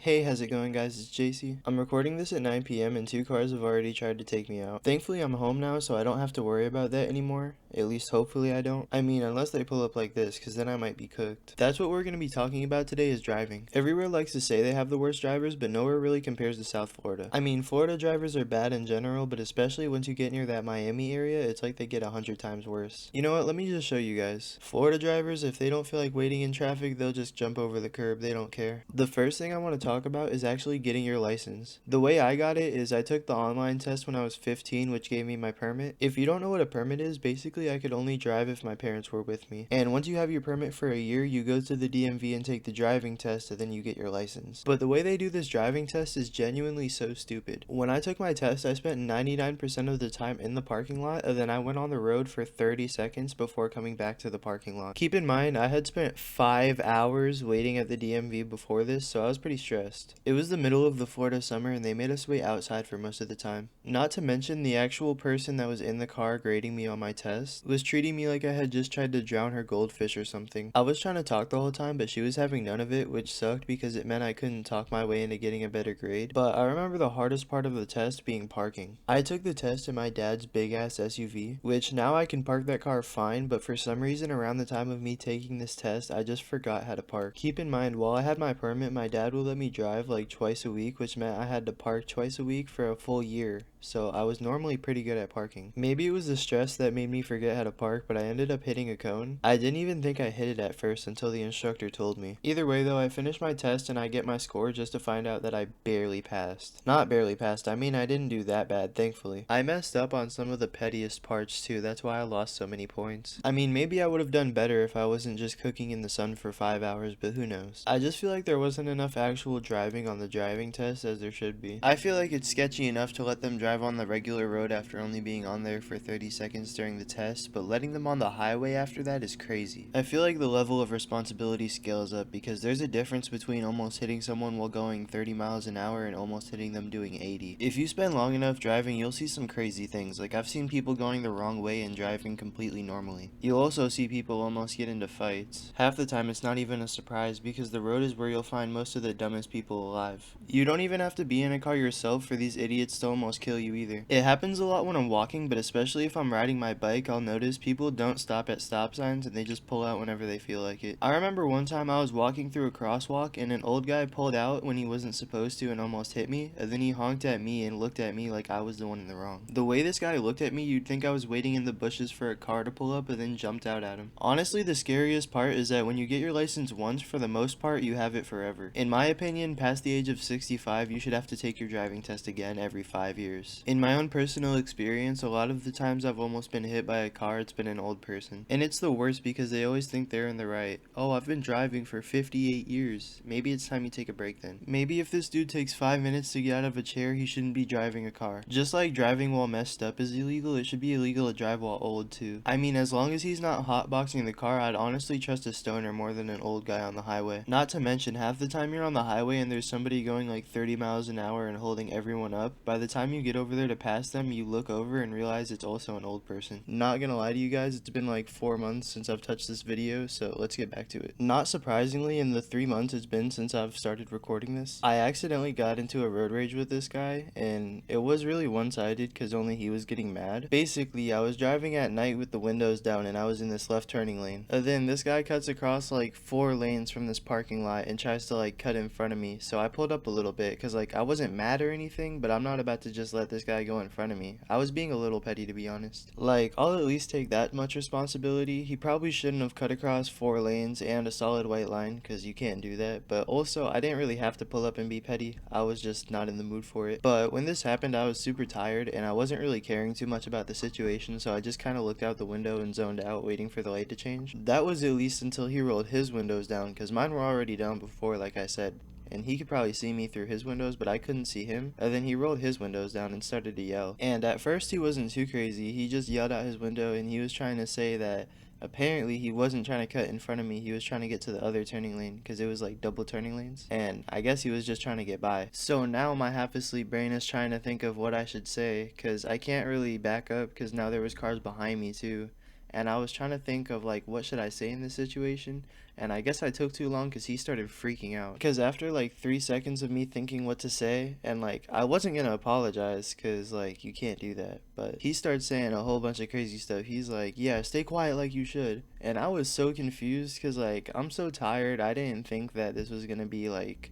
Hey, how's it going, guys? It's JC. I'm recording this at 9 p.m. and two cars have already tried to take me out. Thankfully, I'm home now, so I don't have to worry about that anymore. At least, hopefully, I don't. I mean, unless they pull up like this, because then I might be cooked. That's what we're going to be talking about today is driving. Everywhere likes to say they have the worst drivers, but nowhere really compares to South Florida. I mean, Florida drivers are bad in general, but especially once you get near that Miami area, it's like they get 100 times worse. You know what? Let me just show you guys. Florida drivers, if they don't feel like waiting in traffic, they'll just jump over the curb. They don't care. The first thing I want to talk about is actually getting your license. The way I got it is I took the online test when I was 15, which gave me my permit. If you don't know what a permit is, basically I could only drive if my parents were with me. And once you have your permit for a year, you go to the DMV and take the driving test, and then you get your license. But the way they do this driving test is genuinely so stupid. When I took my test, I spent 99% of the time in the parking lot, and then I went on the road for 30 seconds before coming back to the parking lot. Keep in mind, I had spent 5 hours waiting at the DMV before this, so I was pretty stressed. It was the middle of the Florida summer and they made us wait outside for most of the time. Not to mention, the actual person that was in the car grading me on my test was treating me like I had just tried to drown her goldfish or something. I was trying to talk the whole time, but she was having none of it, which sucked because it meant I couldn't talk my way into getting a better grade. But I remember the hardest part of the test being parking. I took the test in my dad's big ass SUV, which now I can park that car fine, but for some reason around the time of me taking this test, I just forgot how to park. Keep in mind, while I had my permit, my dad would let me drive like twice a week, which meant I had to park twice a week for a full year. So I was normally pretty good at parking. Maybe it was the stress that made me forget how to park, but I ended up hitting a cone. I didn't even think I hit it at first until the instructor told me. Either way though, I finished my test and I get my score just to find out that I barely passed. Not barely passed, I mean I didn't do that bad, thankfully. I messed up on some of the pettiest parts too, that's why I lost so many points. I mean, maybe I would have done better if I wasn't just cooking in the sun for 5 hours, but who knows. I just feel like there wasn't enough actual driving on the driving test as there should be. I feel like it's sketchy enough to let them drive on the regular road after only being on there for 30 seconds during the test, but letting them on the highway after that is crazy. I feel like the level of responsibility scales up because there's a difference between almost hitting someone while going 30 miles an hour and almost hitting them doing 80. If you spend long enough driving, you'll see some crazy things. Like I've seen people going the wrong way and driving completely normally. You'll also see people almost get into fights. Half the time it's not even a surprise because the road is where you'll find most of the dumbest people alive. You don't even have to be in a car yourself for these idiots to almost kill you either. It happens a lot when I'm walking, but especially if I'm riding my bike, I'll notice people don't stop at stop signs and they just pull out whenever they feel like it. I remember one time I was walking through a crosswalk and an old guy pulled out when he wasn't supposed to and almost hit me, and then he honked at me and looked at me like I was the one in the wrong. The way this guy looked at me, you'd think I was waiting in the bushes for a car to pull up and then jumped out at him. Honestly, the scariest part is that when you get your license once, for the most part, you have it forever. In my opinion, past the age of 65, you should have to take your driving test again every 5 years. In my own personal experience, a lot of the times I've almost been hit by a car, it's been an old person. And it's the worst because they always think they're in the right. Oh, I've been driving for 58 years. Maybe it's time you take a break then. Maybe if this dude takes 5 minutes to get out of a chair, he shouldn't be driving a car. Just like driving while messed up is illegal, it should be illegal to drive while old too. I mean, as long as he's not hotboxing the car, I'd honestly trust a stoner more than an old guy on the highway. Not to mention, half the time you're on the highway and there's somebody going like 30 miles an hour and holding everyone up, by the time you get over there to pass them, you look over and realize it's also an old person. Not gonna lie to you guys, it's been like 4 months since I've touched this video, so let's get back to it. Not surprisingly, in the 3 months it's been since I've started recording this, I accidentally got into a road rage with this guy, and it was really one-sided because only he was getting mad. Basically, I was driving at night with the windows down and I was in this left turning lane. And then this guy cuts across like 4 lanes from this parking lot and tries to like cut in front of me, so I pulled up a little bit because like I wasn't mad or anything, but I'm not about to just let this guy go in front of me. I was being a little petty, to be honest. Like, I'll at least take that much responsibility. He probably shouldn't have cut across 4 lanes and a solid white line because you can't do that, but also I didn't really have to pull up and be petty. I was just not in the mood for it. But when this happened, I was super tired and I wasn't really caring too much about the situation, so I just kind of looked out the window and zoned out waiting for the light to change. That was at least until he rolled his windows down because mine were already down before, like I said. And he could probably see me through his windows, but I couldn't see him. And then he rolled his windows down and started to yell. And at first he wasn't too crazy. He just yelled out his window and he was trying to say that apparently he wasn't trying to cut in front of me. He was trying to get to the other turning lane because it was like double turning lanes. And I guess he was just trying to get by. So now my half asleep brain is trying to think of what I should say because I can't really back up because now there was cars behind me too. and I was trying to think of like what should I say in this situation, and I guess I took too long because he started freaking out. Because after like 3 seconds of me thinking what to say, and like I wasn't gonna apologize because like you can't do that, but he started saying a whole bunch of crazy stuff. He's like, yeah, stay quiet like you should. And I was so confused because like I'm so tired. I didn't think that this was gonna be like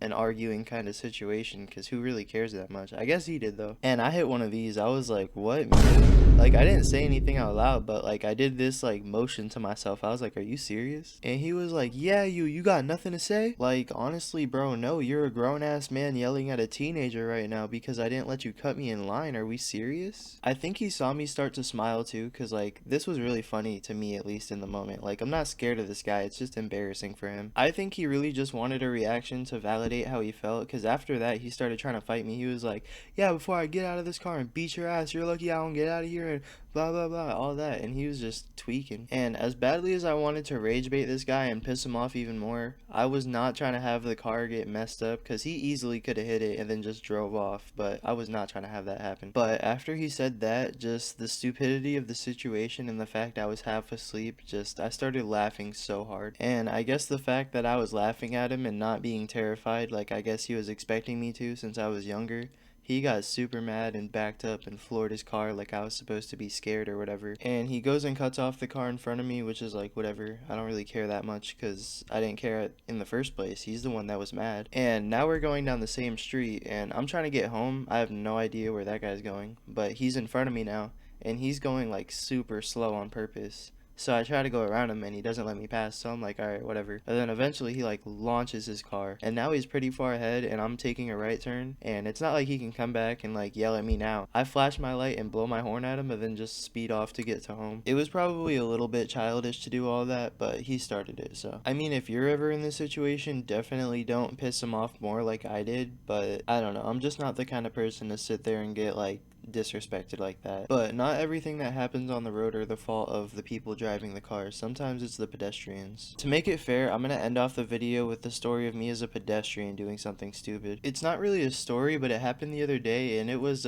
an arguing kind of situation, because who really cares that much? I guess he did though. And I hit one of these. I was like, what, me? Like, I didn't say anything out loud, but like I did this like motion to myself. I was like, are you serious? And he was like, yeah, you got nothing to say? Like, honestly, bro, no, you're a grown-ass man yelling at a teenager right now because I didn't let you cut me in line. Are we serious? I think he saw me start to smile too, because like this was really funny to me, at least in the moment. Like, I'm not scared of this guy, it's just embarrassing for him. I think he really just wanted a reaction to validate how he felt, because after that he started trying to fight me. He was like, yeah, before I get out of this car and beat your ass, you're lucky I don't get out of here, and blah blah blah, all that. And he was just tweaking. And as badly as I wanted to rage bait this guy and piss him off even more, I was not trying to have the car get messed up, because he easily could have hit it and then just drove off, but I was not trying to have that happen. But after he said that, just the stupidity of the situation and the fact I was half asleep, just I started laughing so hard. And I guess the fact that I was laughing at him and not being terrified like I guess he was expecting me to since I was younger, he got super mad and backed up and floored his car like I was supposed to be scared or whatever. And he goes and cuts off the car in front of me, which is like whatever. I don't really care that much because I didn't care in the first place. He's the one that was mad. And now we're going down the same street and I'm trying to get home. I have no idea where that guy's going, but he's in front of me now and he's going like super slow on purpose. So I try to go around him and he doesn't let me pass, so I'm like, alright, whatever. And then eventually he like launches his car and now he's pretty far ahead and I'm taking a right turn, and it's not like he can come back and like yell at me now. I flash my light and blow my horn at him and then just speed off to get to home. It was probably a little bit childish to do all that, but he started it, so. I mean, if you're ever in this situation, definitely don't piss him off more like I did, but I don't know, I'm just not the kind of person to sit there and get like disrespected like that. But not everything that happens on the road are the fault of the people driving the cars. Sometimes it's the pedestrians. To make it fair, I'm gonna end off the video with the story of me as a pedestrian doing something stupid. It's not really a story, but it happened the other day and it was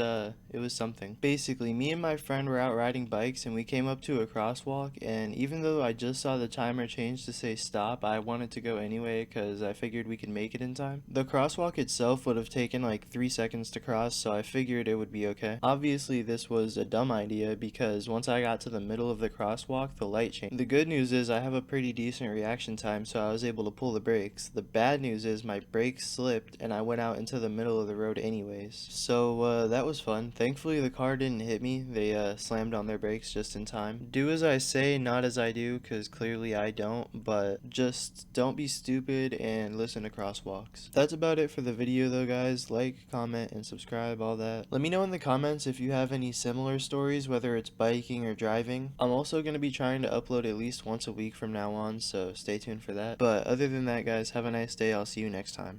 something. Basically, me and my friend were out riding bikes and we came up to a crosswalk, and even though I just saw the timer change to say stop, I wanted to go anyway because I figured we could make it in time. The crosswalk itself would have taken like 3 seconds to cross, so I figured it would be okay. Obviously, this was a dumb idea because once I got to the middle of the crosswalk, the light changed. The good news is I have a pretty decent reaction time, so I was able to pull the brakes. The bad news is my brakes slipped and I went out into the middle of the road anyways. So that was fun. Thankfully, the car didn't hit me. They slammed on their brakes just in time. Do as I say, not as I do, because clearly I don't, but just don't be stupid and listen to crosswalks. That's about it for the video though, guys. Like, comment, and subscribe, all that. Let me know in the comments if you have any similar stories, whether it's biking or driving. I'm also going to be trying to upload at least once a week from now on, so stay tuned for that. But other than that, guys, have a nice day. I'll see you next time.